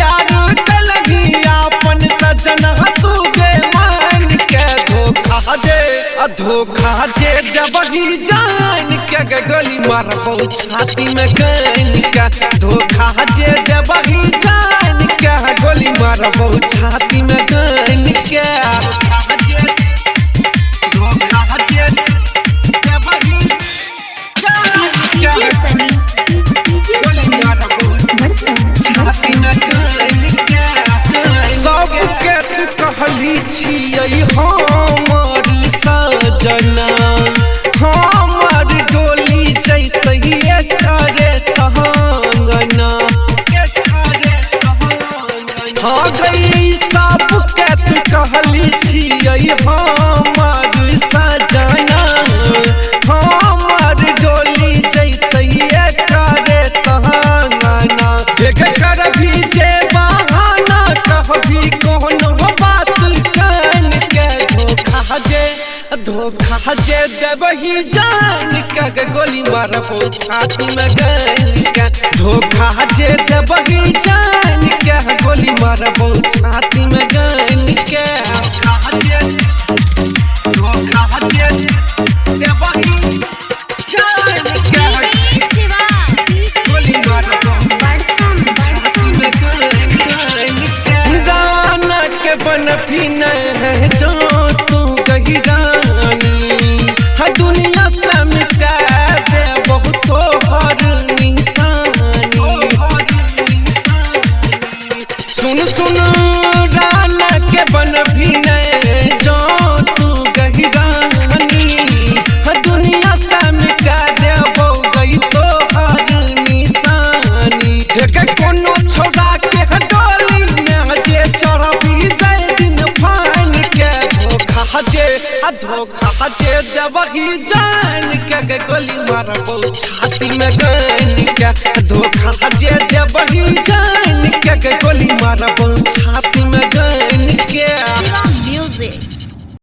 प्यार कलही अपन सजना तू गे मान के धोखा दे जबही जान के गोली मारबो छाती में गन के धोखा दे जबही जान के गोली मारबो छाती में गन के धोखा दे जबही जान के गोली मारबो छाती में गन के सबके तू कहली छियै हमर सजना हमर डोली जैतहिए करे तहंगना हाँ गई सबके तू कहली छियै हमर सजना हमर डोली जैतहिए करे तहंगना देख कर भी जे बहाना कहबी कोनो बात कान के धोखा जे देबही जान के गोली मारबो छाती में गन के धोखा जे देबही जान के गोली मारबो छाती में गन के धोखा जे देबही जान के गोली मारबो छाती में गन के गाना के बनफी न है जो तू कही दुनिया से मिटा दे बहुतो हर निशानी सुन गाना के बनफी नहीं जो तू गहिरानी दुनिया से मिटा दे गई तो हर निशानी कोनो छोड़ा के हटोली में जे चढ़बी जाए दिन फान के धोखा जे देबही जान के गोली मारबो छाती में गन के धोखा जे देबही जान के गोली मारबो छाती में गन के।